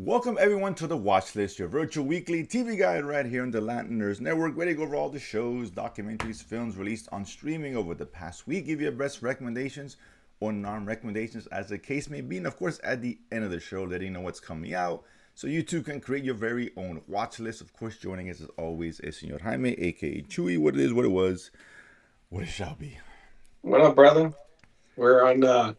Welcome everyone to the Watchlist, your virtual weekly TV guide right here on the Latin Nerds Network, ready to go over all the shows, documentaries, films released on streaming over the past week, give you your best recommendations or non-recommendations as the case may be, and of course at the end of the show letting you know what's coming out so you too can create your very own watch list. Of course, joining us as always is Senor Jaime, aka Chewy. What it is, what it was, what it shall be. What up, brother? We're on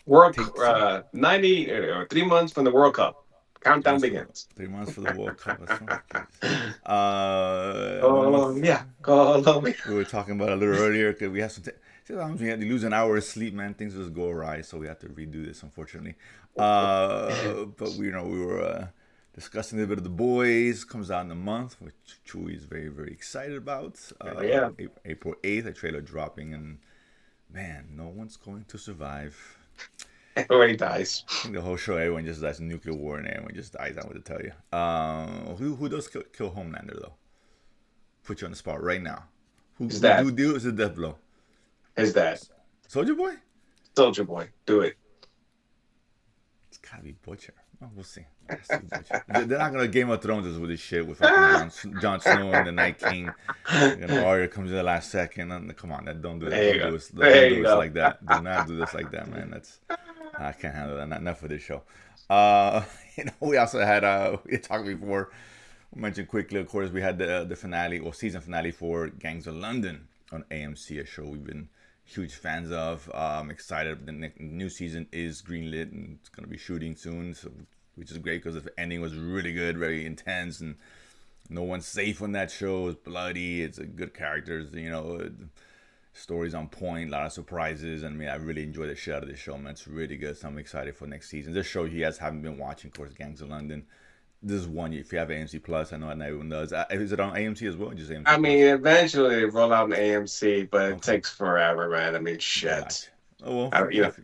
World Take two. 90 3 months from the World Cup. Three Countdown months for the begins. 3 months for the World Cup. That's right. Jeez. 1 month. Colombia, Colombia. We were talking about it a little earlier because we have some. Sometimes we had to lose an hour of sleep, man. Things just go awry, so we have to redo this, unfortunately. But we were discussing a bit of The Boys. Comes out in a month, which Chewy is very very excited about. Yeah, April 8th, a trailer dropping, and man, no one's going to survive. everybody dies. I think the whole show, everyone just dies. Nuclear war, and everyone just dies. I would tell you. Who does kill Homelander though? Put you on the spot right now. His Who dad. do deal is a death blow? His dad. Soldier Boy? Soldier Boy. Do it. It's gotta be Butcher. Oh, we'll see. Butcher. They're not gonna Game of Thrones us with this shit with fucking Jon Snow and the Night King. And Arya comes in the last second. And come on, don't do that. There you Don't go. do us. There Don't do you us go. like that. Do not do this like that, man. I can't handle that. Not enough for this show. We also had we talked before. We mentioned quickly, of course, we had the finale or season finale for Gangs of London on AMC, a show we've been huge fans of. I'm excited. The new season is greenlit and it's gonna be shooting soon, so which is great because the ending was really good, very intense, and no one's safe on that show. It's bloody. It's a good characters. Stories on point, a lot of surprises. I mean, I really enjoyed the shit out of this show, man. It's really good, so I'm excited for next season. This show you guys haven't been watching, of course, Gangs of London. This is one if you have AMC Plus. I know not everyone does. Is it on AMC as well? Just I AMC mean, Plus. eventually they roll out an AMC, but it Okay, takes forever, man. I mean, shit. gotcha. Oh well, I, you know, if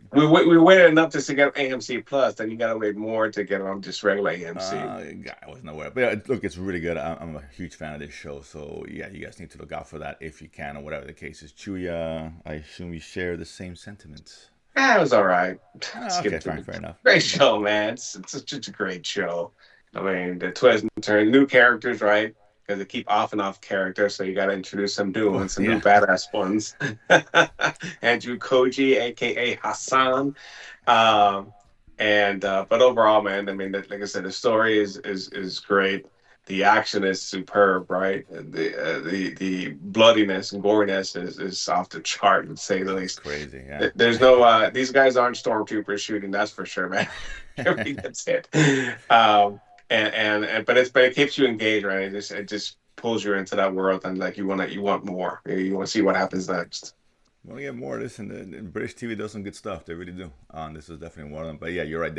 we waited enough just to get AMC Plus, then you gotta wait more to get on just regular AMC. I wasn't aware, but yeah, look, it's really good. I'm a huge fan of this show, so yeah, you guys need to look out for that if you can, or whatever the case is. Chuya, I assume we share the same sentiments. It was all right. Okay, Skip fine, through. fair enough. Great show, man. It's such a great show. I mean, the twist and turn, new characters, right? Because they keep off and off characters, so you got to introduce some new Oh ones, some new yeah, badass ones. Andrew Koji, aka Hassan, um, and but overall, man, I mean, like I said, the story is great. The action is superb, right? The bloodiness and goriness is off the chart, to say the least. crazy, yeah. There's no these guys aren't stormtroopers shooting, that's for sure, man. I mean, that's it. But it keeps you engaged, right? It just pulls you into that world, and like you want more. You want to see what happens next. Want to get more of this, and the British TV does some good stuff. They really do. This is definitely one of them. But yeah, you're right.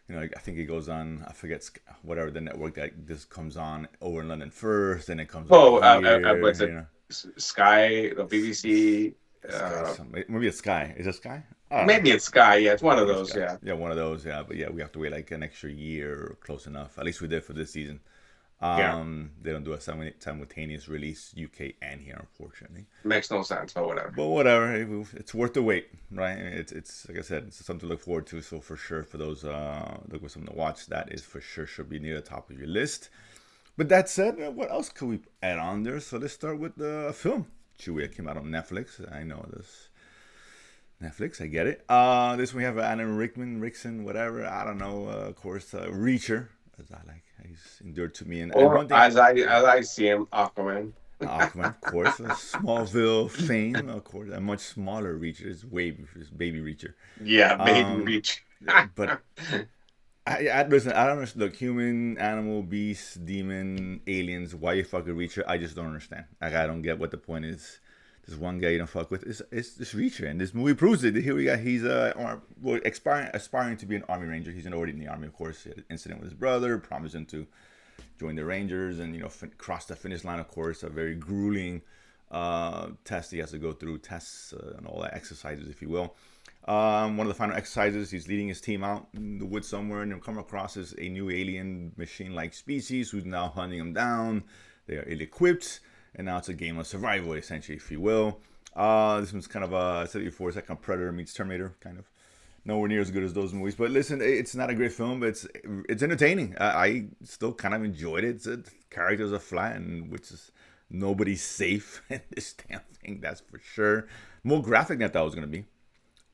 I think it goes on. I forget whatever the network that this comes on over in London first, then it comes over Oh, here. what's it? Sky, the BBC. Sky, maybe it's Sky. Is it Sky? I don't know. Maybe it's Sky. Yeah, it's one of Maybe it's those. Sky. Yeah, Yeah, one of those. Yeah, but yeah, we have to wait like an extra year or close enough. At least we did for this season. yeah. They don't do a simultaneous release UK and here, unfortunately. Makes no sense, but whatever. But whatever, it's worth the wait, right? It's like I said, it's something to look forward to. So for sure, for those looking for something to watch, that is for sure should be near the top of your list. But that said, what else could we add on there? So let's start with the film. Chewie came out on Netflix. I know this. Netflix, I get it. This one we have Alan Rickson, whatever. I don't know. Of course, Reacher, as I like. He's endured to me. And Or one thing, as I see him, Aquaman. Aquaman, of course, Smallville fame, of course, a much smaller Reacher is Baby Reacher. Yeah, Baby Um, Reach. but I listen. I don't understand. Look, human, animal, beast, demon, aliens. Why you fuck a Reacher? I just don't understand. Like I don't get what the point is. This one guy you don't fuck with. It's this Reacher, and this movie proves it. Here we got he's aspiring to be an army ranger. He's already in the army, of course. He had an incident with his brother, promised him to join the Rangers, and cross the finish line. Of course, a very grueling test he has to go through, tests and all that exercises, if you will. One of the final exercises, he's leading his team out in the woods somewhere, and he'll come across as a new alien machine-like species who's now hunting him down. They are ill-equipped, and now it's a game of survival, essentially, if you will. This one's kind of I said it before, it's like a Predator meets Terminator, kind of. nowhere near as good as those movies. But listen, it's not a great film, but it's entertaining. I still kind of enjoyed it. The characters are flat, and which is nobody's safe in this damn thing. That's for sure. More graphic than I thought it was gonna be.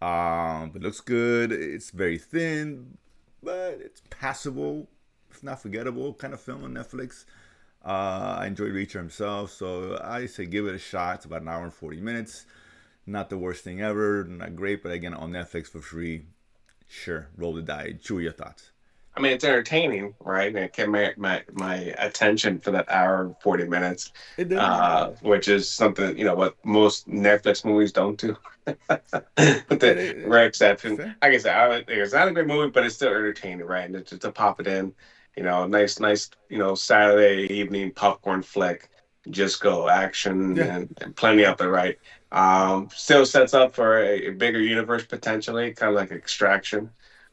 But it looks good. It's very thin, but it's passable, if not forgettable, kind of film on Netflix. I enjoyed Reacher himself, so I say give it a shot. It's about an hour and 40 minutes. Not the worst thing ever, not great, but again, on Netflix for free. Sure, roll the die. Chew your thoughts. I mean, it's entertaining, right? And it can my attention for that hour and 40 minutes, It did. which is something what most Netflix movies don't do. With Yeah, the rare exception, fair. like I said, it's not a great movie, but it's still entertaining, right? And to pop it in, nice, Saturday evening popcorn flick. Just go action Yeah, and plenty of it, right? Still sets up for a bigger universe potentially, kind of like Extraction,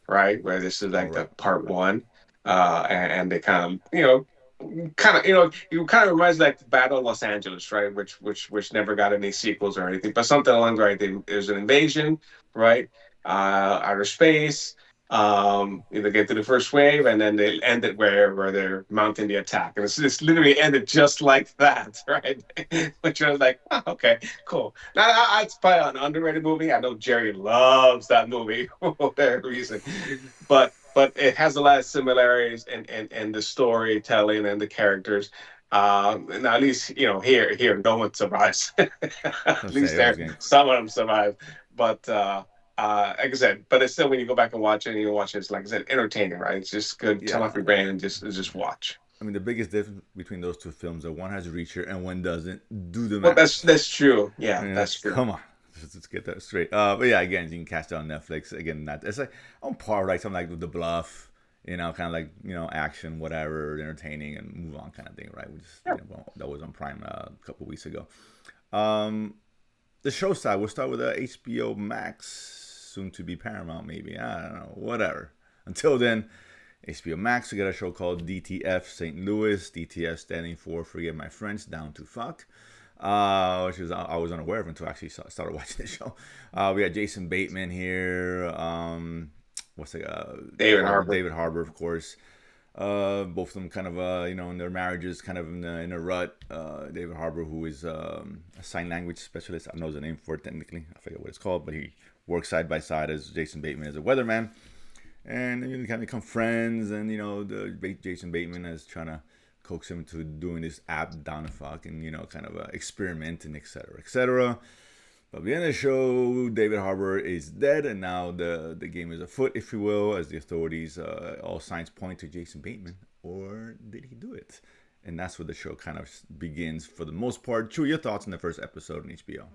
right? Where this is all like the right. part one, and they kind of, you kind of reminds like the Battle of Los Angeles, right? Which never got any sequels or anything, but something along the right. There's an invasion, right? Outer space. They get to the first wave, and then they end it where they're mounting the attack, and it's literally ended just like that, right? Which I was like, oh, okay, cool. Now it's probably an underrated movie. I know Jerry loves that movie for whatever reason, but it has a lot of similarities in the storytelling and the characters. And at least here no one survives. I'm At least saying I was there getting. some of them survive, but like I said, but it's still when you go back and watch it, and you watch it, it's like I said, entertaining, right? It's just good. Turn off Yeah, your brain and just watch. I mean the biggest difference between those two films are one has Reacher and one doesn't. Do the Well, math. that's true. I Yeah, mean, that's that's true. come on. Let's get that straight. But yeah, again, you can catch that on Netflix. Again, that it's like on par, like something like with The Bluff, kind of like action, whatever, entertaining, and move on kind of thing, right? We just that was on Prime a couple weeks ago. Um, the show side, we'll start with HBO Max, soon to be Paramount, maybe. I don't know, whatever. Until then, HBO Max, we got a show called DTF St. Louis. DTF standing for Forgive My French, Down to Fuck. Which is I was unaware of until I actually started watching the show. We had Jason Bateman here. What's the David Harbour. David Harbour, of course. Both of them kind of in their marriages, kind of in a rut. David Harbour, who is a sign language specialist, I don't know the name for it technically. I forget what it's called, but he works side by side as Jason Bateman as a weatherman, and they kind of become friends. And the Jason Bateman is trying to coax him to doing this app down the fuck and kind of experimenting, etc., etc. But at the end of the show, David Harbour is dead, and now the game is afoot, if you will, as the authorities, all signs point to Jason Bateman. Or did he do it? And that's where the show kind of begins for the most part. Chew, your thoughts on the first episode on HBO?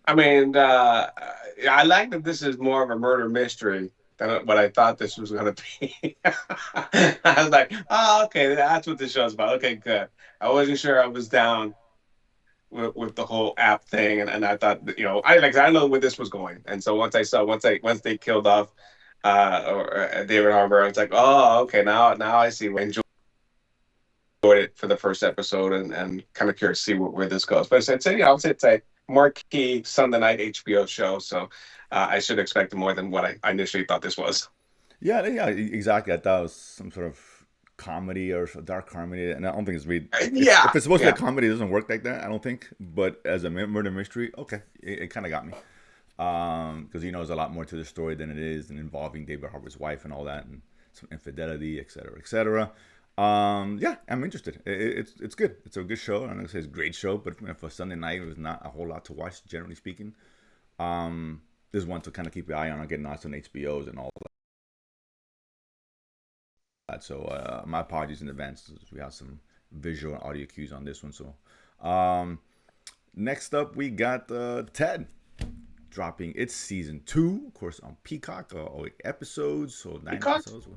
I mean, I like that this is more of a murder mystery than what I thought this was going to be. I was like, oh, okay, that's what this show's about. Okay, good. I wasn't sure I was down with the whole app thing, and I thought that, I know where this was going, and so once they killed off David Harbour, I was like, oh, okay, now I see. Enjoyed it for the first episode, and kind of curious to see where this goes. But I would say it's a marquee Sunday night HBO show, so I should expect more than what I initially thought this was. Yeah, yeah, exactly. I thought it was some sort of comedy or dark comedy, and I don't think it's really. If Yeah, it's supposed to be a yeah. comedy, it doesn't work like that. I don't think. But as a murder mystery, okay, it kind of got me. Because there's a lot more to the story than it is, and involving David Harbour's wife and all that, and some infidelity, etc., etc. Yeah, I'm interested. It's good. It's a good show. I'm not gonna say it's a great show, but for Sunday night, it was not a whole lot to watch, generally speaking. There's one to kind of keep your eye on. I'm getting lots on HBOs and all that. So my apologies in advance. We have some visual and audio cues on this one. So next up, we got Ted dropping its season 2, of course, on Peacock. 8 episodes, so 9 Peacock? episodes,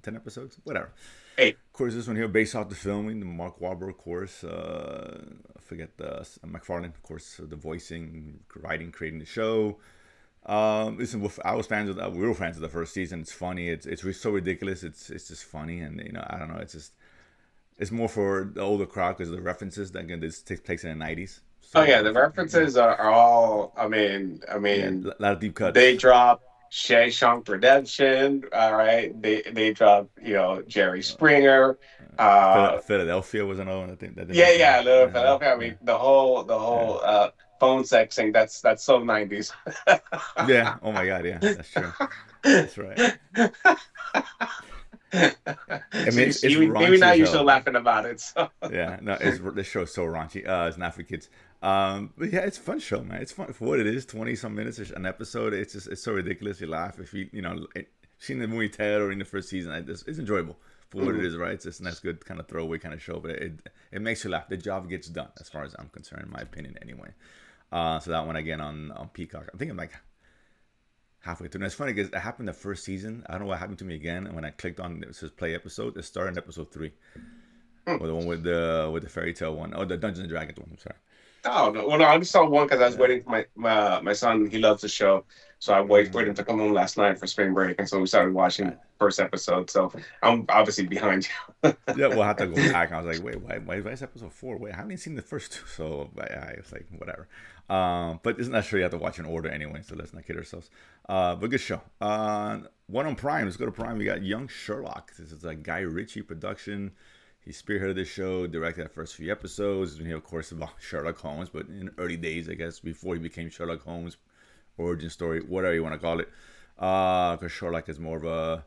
10 episodes, whatever. Hey, Of course, this one here based off the filming, the Mark Wahlberg, of course. I forget the McFarlane, of course, the voicing, writing, creating the show. Listen, I was fans of that. We were fans of the first season. It's funny. It's so ridiculous. It's just funny, and I don't know. It's more for the older crowd because of the references that again this takes place in the '90s. oh So yeah, the references are all. I yeah, mean, a lot of deep they cuts. drop. Shawshank Redemption. All right, they dropped Jerry Springer. Uh, Philadelphia was another one I think that they yeah, mentioned. yeah, Little Yeah, Philadelphia. I yeah, mean, the whole phone sex thing. That's so 90s. yeah. Oh my God, yeah, that's true. That's right. I So mean, you it's see, maybe raunchy now as you're hell. still laughing about it. So. Yeah, no, it's this show is so raunchy. It's not for kids. But yeah, it's a fun show, man. It's fun for what it is. 20 some minutes an episode. It's so ridiculous. You laugh if seen the movie Ted or in the first season. It's enjoyable for what it Mhm. is, right? It's just a nice, good kind of throwaway kind of show, but it makes you laugh. The job gets done, as far as I'm concerned, in my opinion, anyway. So that one again on Peacock. I think I'm like halfway through. And it's funny because it happened the first season. I don't know what happened to me again. And when I clicked on it says play episode, it started in episode 3. Hmm. Or the one with the fairy tale one. Oh, the Dungeons and Dragons one. I'm sorry. Oh no! Well, no, I just saw one because I was Yeah. waiting for my son. He loves the show, so I waited to come home last night for spring break, and so we started watching Right. first episode. So I'm obviously behind you. Yeah, we'll have to go back. I was like, wait, why is episode 4? Wait, I haven't even seen the first two, so I was like, whatever. But it's not sure you have to watch in order anyway, so let's not kid ourselves. But good show. One on Prime. Let's go to Prime. We got Young Sherlock. This is a Guy Ritchie production. He spearheaded the show, directed the first few episodes. And he, of course, about Sherlock Holmes, but in early days, I guess, before he became Sherlock Holmes, origin story, whatever you want to call it. Because Sherlock is more of a,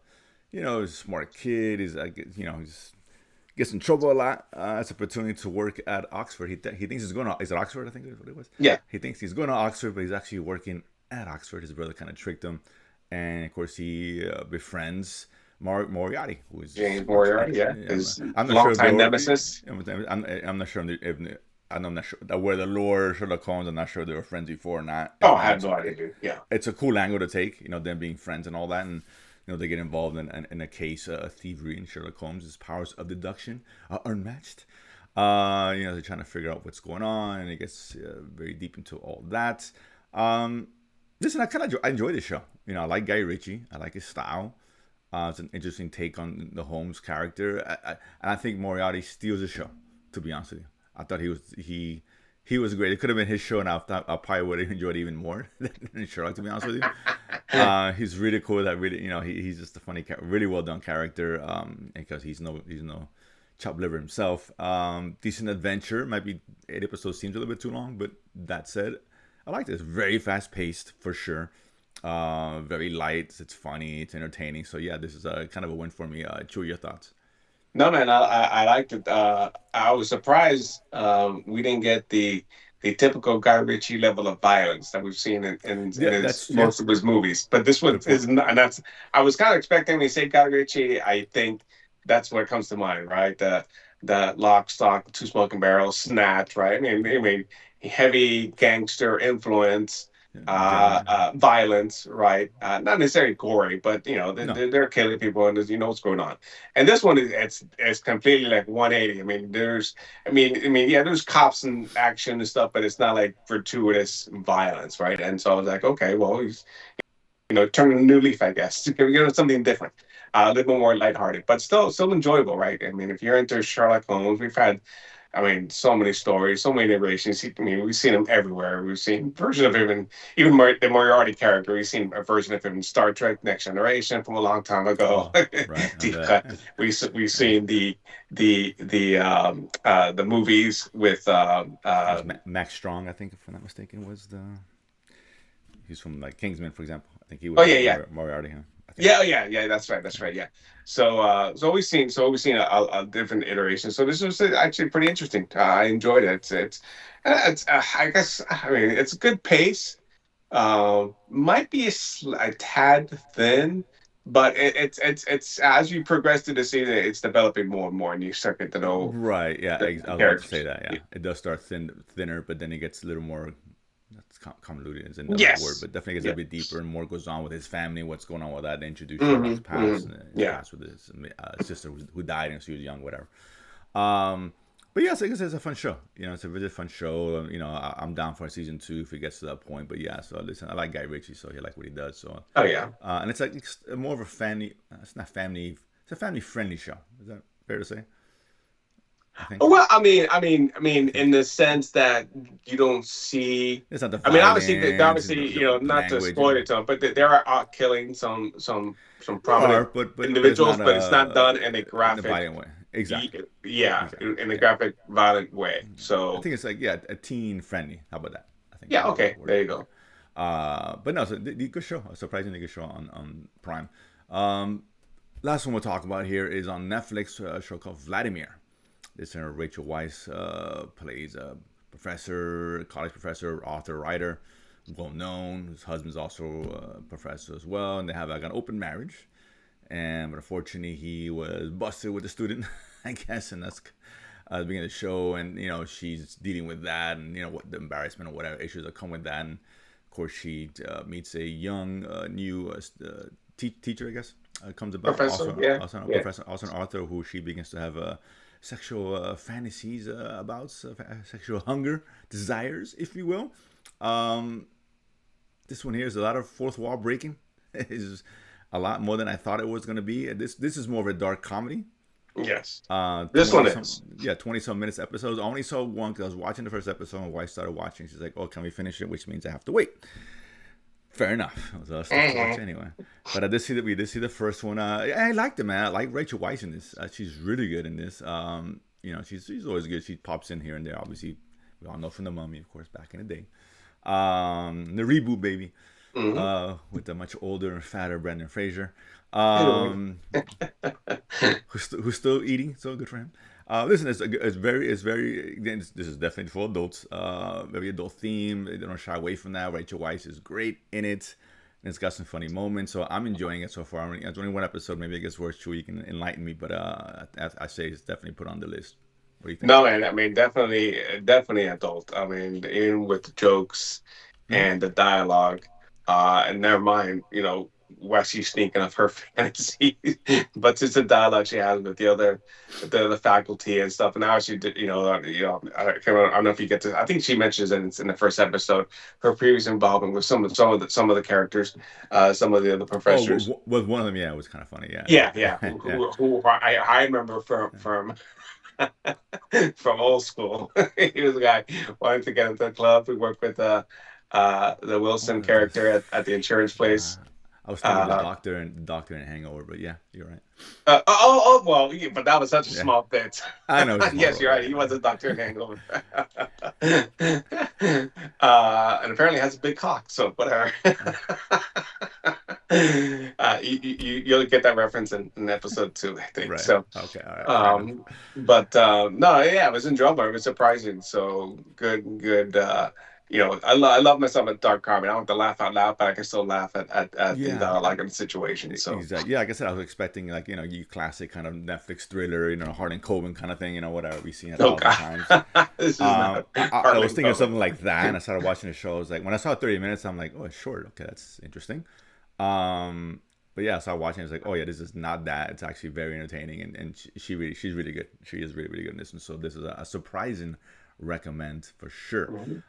a smart kid. He's like, he's gets in trouble a lot. Has opportunity to work at Oxford. He thinks he's going to, is it Oxford? I think is what it was. Yeah, He thinks he's going to Oxford, but he's actually working at Oxford. His brother kind of tricked him, and of course he befriends Moriarty, who is James Moriarty. Yeah, yeah, his I'm not sure if longtime they're. nemesis. I'm not sure if I'm not sure where the lore Sherlock Holmes. I'm not sure they were friends before or not. Oh, If I not, have no idea, dude. Yeah. it's a cool angle to take. Them being friends and all that, and they get involved in a case of thievery, and Sherlock Holmes' powers of deduction are unmatched. They're trying to figure out what's going on, and it gets very deep into all that. Um, Listen, I enjoy the show. I like Guy Ritchie. I like his style. It's an interesting take on the Holmes character, and I think Moriarty steals the show. To be honest with you, I thought he was great. It could have been his show, and I probably would have enjoyed it even more than Sherlock. To be honest with you, he's really cool. That really, he's just a funny, really well done character. Because he's no chopped liver himself. Decent adventure. Might be 8 episodes seems a little bit too long, but that said, I like this. Very fast paced for sure. Very light. It's funny. It's entertaining. So yeah, this is a kind of a win for me. Chew your thoughts. No, man, I liked it. I was surprised we didn't get the typical Guy Ritchie level of violence that we've seen in Yeah, his that's yeah. most of his movies. But this one Good point. is not, and that's I was kind of expecting when you say Guy Ritchie, I think that's what comes to mind, right? The Lock, Stock, Two Smoking Barrels, Snatch, right? I mean, heavy gangster influence, John. violence, right? Not necessarily gory, but No. they're killing people, and you know what's going on. And this one is it's completely like 180. I mean, yeah, there's cops and action and stuff, but it's not like gratuitous violence, right? And so I was like, okay, well, he's turning a new leaf, I guess. Something different, a little bit more lighthearted, but still enjoyable, right? I mean, if you're into Sherlock Holmes, we've had. I mean, so many stories, so many iterations. I mean, we've seen him everywhere. We've seen versions of him, and even the Moriarty character. We've seen a version of him in Star Trek: Next Generation from a long time ago. Oh, right. I Deep bet. cut. We've Yeah. seen the movies with It was Max Strong, I think, if I'm not mistaken, was the. He's from like Kingsman, for example. I think he oh was yeah, yeah. Moriarty. Huh? I think. Yeah. That's right. Yeah. So we've seen a different iteration. So this was actually pretty interesting. I enjoyed it. It's I guess I mean it's a good pace. Might be a tad thin, but it's as you progress through the season, it's developing more and more, and you start getting to know Right. Yeah. the I was about to say characters. that. Yeah. It does start thinner, but then it gets a little more. That's convoluted isn't the right word, Yes. but definitely gets a Yeah. bit deeper and more goes on with his family, what's going on with that. They introduce Sherlock's past Hmm. and his Yeah. past with his sister who died and she was young, whatever. Um, but yes, I guess it's a fun show. It's a really fun show. I'm down for season 2 if it gets to that point. But yeah, so listen, I like Guy Ritchie, so he like what he does. So, Oh yeah. and it's like it's more of a family. It's not family. It's a family friendly show. Is that fair to say? I think. Well, in the sense that you don't see. It's not the I mean, obviously, violence, obviously, the not to language. spoil it to them, but there are killing some There are, prominent but it's individuals, not but it's not done in a in a graphic, violent way. Exactly. yeah, Exactly. in a Yeah. graphic, violent way. I So, think it's like yeah, a teen friendly. How about that? I think yeah, maybe that's okay, the word. there you Yeah. go. But no, so the good show, a surprisingly good show on Prime. Um, Last one we'll talk about here is on Netflix, a show called Vladimir. This Rachel Weisz plays a professor, college professor, author, writer, well known. His husband's also a professor as well, and they have like an open marriage. And but unfortunately, he was busted with a student, I guess, and that's the beginning of the show. And she's dealing with that, and what the embarrassment or whatever issues that come with that. And of course, she meets a young new teacher, I guess. Comes about Professor, also yeah, also a yeah. professor, also an author who she begins to have sexual fantasies about, sexual hunger, desires, if you will. Um, this one here is a lot of fourth wall breaking. Is a lot more than I thought it was going to be. This is more of a dark comedy. Yes, this 20 one some is. Yeah, 20 some minutes episodes. I only saw one because I was watching the first episode. My wife started watching. She's like, "Oh, can we finish it?" Which means I have to wait. Fair enough. It was stuff to watch Mhm. anyway. But I did see that we did see the first one. I liked it, man. I like Rachel Weisz in this. She's really good in this. She's always good. She pops in here and there. Obviously, we all know from the Mummy, of course, back in the day. The reboot, baby, Mhm. with the much older and fatter Brendan Fraser, Anyway. who's still eating. So good for him. Listen, it's very. Again, this is definitely for adults. Very adult theme. They don't shy away from that. Rachel Weisz is great in it. And it's got some funny moments, so I'm enjoying it so far. It's only one episode. Maybe it gets worse. Too. You can enlighten me, but I say it's definitely put on the list. What do you think? No, man. I mean, definitely adult. I mean, even with the jokes Mm-hmm. and the dialogue, and never mind, where she's thinking of her fantasy, but it's the dialogue she has with the faculty and stuff. And now she did, I don't know if you get to. I think she mentions it in the first episode her previous involvement with some of the characters, some of the other Oh, professors. with one of them, yeah, it was kind of funny. Yeah, Yeah, yeah. yeah, yeah. Who I remember from from old school. He was a guy wanted to get into the club. We worked with the Oh, Wilson that's. character at the insurance Uh, place. I was thinking Uh, the doctor in Hangover, but yeah, you're right. well, yeah, but that was such a Yeah, small bit. I know it's a small Yes, role. you're right. Yeah, He was yeah. a doctor in Hangover, and apparently has a big cock. So whatever. You'll get that reference in episode 2, I think. Right. So, Okay. All right. Fair enough. um, but no, yeah, it was enjoyable. It was surprising. So good, good. I love myself at dark comedy. I don't have to laugh out loud, but I can still laugh at the Yeah. dialogue and the situation. So, Exactly. Yeah. Like I said, I was expecting like you classic kind of Netflix thriller, Harlan Coben kind of thing, whatever we've seen a oh thousand god, times. this is not I was Harlan thinking of Coben. something like that, and I started watching the show. I was like, when I saw 30 minutes, I'm like, oh, it's short. Okay, that's interesting. Um, but yeah, I started watching. I was like, oh yeah, this is not that. It's actually very entertaining, and she's really good. She is really really good in this one. So this is a surprising recommend for sure. Mhm.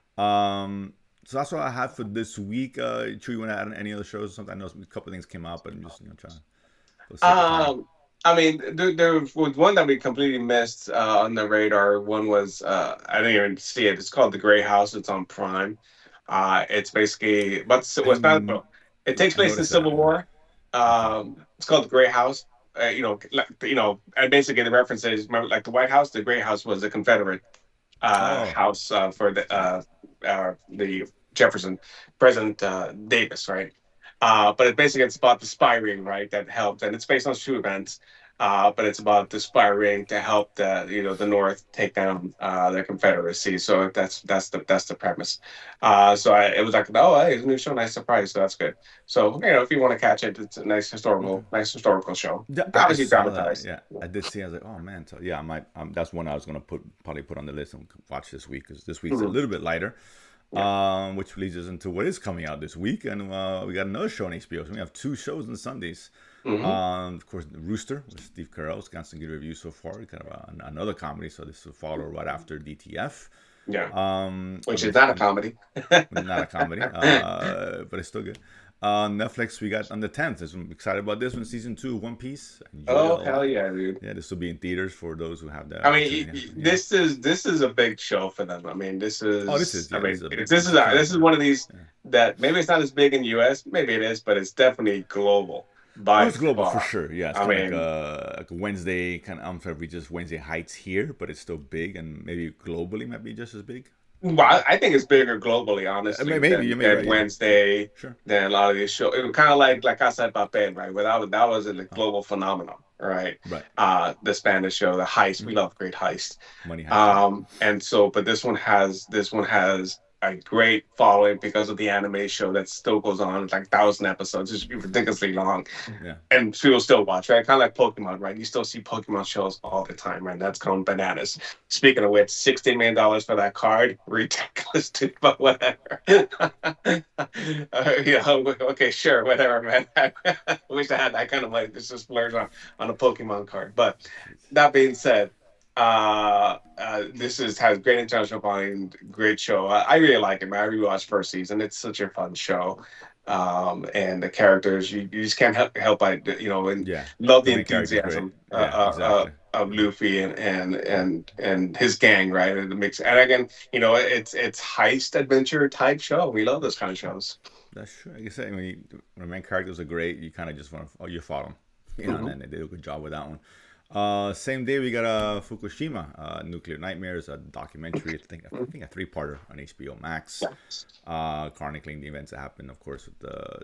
So that's what I have for this week. Chew, you want to add any other shows or something? I know a couple of things came out, but I'm just trying to for the sake of time. Um, I mean, there was one that we completely missed on the radar. One was I didn't even see it. It's called The Gray House. It's on Prime. It's basically, but what's not, I well, it takes I place in the noticed that. Civil War. Okay. It's called The Gray House. And basically the reference is, remember, like the White House, the Gray House was a Confederate Oh, house for the Jefferson President Davis, right? But it basically it's about the spy ring, right? That helped, and it's based on true events. But it's about the spy ring to help the North take down the Confederacy. So that's the premise. It was like, oh, hey, it's a new show, nice surprise. So that's good. So if you want to catch it, it's a okay. nice historical show. Yeah, I Obviously saw that. dramatized. Yeah, I did see. I was like, oh man. So yeah, I might. That's one I was gonna probably put on the list and watch this week because this week's a Mhm. little bit lighter. Yeah. Which leads us into what is coming out this week, and we got another show on HBO. So we have two shows on Sundays. Hmm. Of course, Rooster with Steve Carell's got some good reviews so far. Kind of another comedy. So this will follow right after DTF. Yeah. Of Which is this, not a comedy. not a comedy, but it's still good. Netflix, we got on the 10th. I'm excited about this one. Season 2, One Piece. I enjoyed it Oh a hell lot. yeah, dude. Yeah, this will be in theaters for those who have the I mean, opportunity. Yeah. this is a big show for them. I mean, Oh, this is, yeah, this is a big, this is kind this of, is one of these yeah. that maybe it's not as big in the U.S. Maybe it is, but it's definitely global Oh, by it's global for far. sure. Yeah, it's I kind of mean, like a Wednesday kind of. I'm sorry, we just Wednesday Heights here, but it's still big, and maybe globally might be just as big. well, I think it's bigger globally, honestly, Maybe you may be than right. Yeah, sure, Wednesday, sure. than a lot of these shows. It was kind of like I said about Ben, right? Where that was a Oh, global phenomenon, right? right. The Spanish show, the heist. We Mm. love great heist. Money Heist. Yeah. And so, but this one has a great following because of the anime show that still goes on. It's like 1,000 episodes. It's ridiculously long, Yeah. and people still watch, right? Kind of like Pokemon, right? You still see Pokemon shows all the time, right? That's going bananas. Speaking of which, $16 million for that card, ridiculous, dude, but whatever. Okay, sure, whatever, man. I wish I had that kind of money. This just splurge on a Pokemon card. But Jeez. that being said, this is has great international volume, great show. I really like it, man. I rewatched first season. It's such a fun show. And the characters, you just can't help by and Yeah. love The the main character is great. enthusiasm Yeah. Exactly. of Yeah. Luffy and his gang, right? And the mix, and again, it's heist adventure type show. We love those kind of shows. That's true. Like I said, when the main characters are great, you kind of just want to, oh, you follow them, and Hmm. then they did a good job with that one. Same day we got Fukushima, Nuclear Nightmares, a documentary. I think a three-parter on HBO Max, chronicling the events that happened, of course, with the.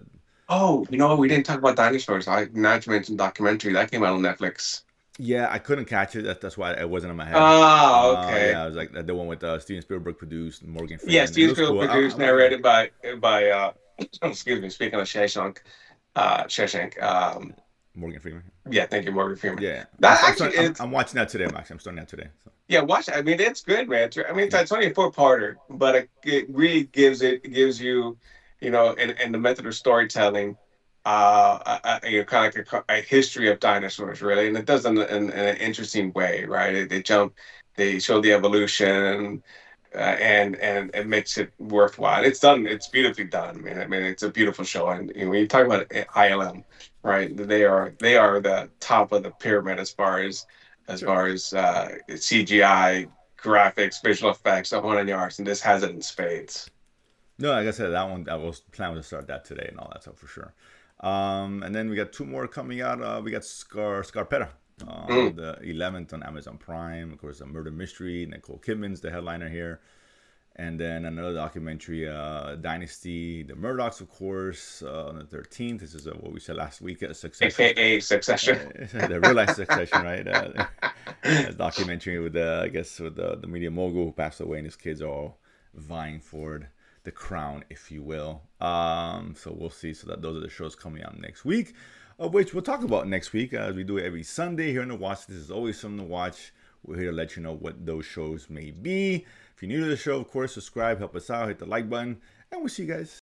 Oh, you know what? We didn't talk about dinosaurs. I now that you mentioned documentary that came out on Netflix. Yeah, I couldn't catch it. That's why it wasn't in my head. Ah, okay. Yeah, I was like the one with Steven Spielberg produced, Morgan Yeah, Freeman. It Steven was Spielberg cool. produced, Yeah, narrated by excuse me. Speaking of Shawshank. Morgan Freeman. Yeah, thank you, Morgan Freeman. Yeah, I'm, That I'm actually starting. it's I'm watching that today. I'm starting that today. So Yeah, watch it. I mean, it's good, man. I mean, yeah, it's only a four-parter, but it really gives you, in the method of storytelling, kind of like a history of dinosaurs, really, and it does in an interesting way, right? They show the evolution, and it makes it worthwhile. It's done. It's beautifully done. I mean, it's a beautiful show. And when you talk about ILM, right? They are the top of the pyramid as sure. far as CGI, graphics, visual effects, the whole nine yards, and this has it in spades. No, like I said, that one I was planning to start that today and all that stuff for sure. And then we got two more coming out. We got Scarpetta, Mm. the 11th on Amazon Prime. Of course, a murder mystery. Nicole Kidman's the headliner here. And then another documentary, Dynasty, The Murdochs, of course, on the 13th. This is what we said last week, Succession. AKA Succession. The real life Succession, right? A documentary with I guess with the media mogul who passed away, and his kids are all vying for the crown, if you will. So we'll see. So that those are the shows coming out next week, of which we'll talk about next week, as we do it every Sunday here in the Watch. This is always something to watch. We're here to let you know what those shows may be. If you're new to the show, of course, subscribe, help us out, hit the like button, and we'll see you guys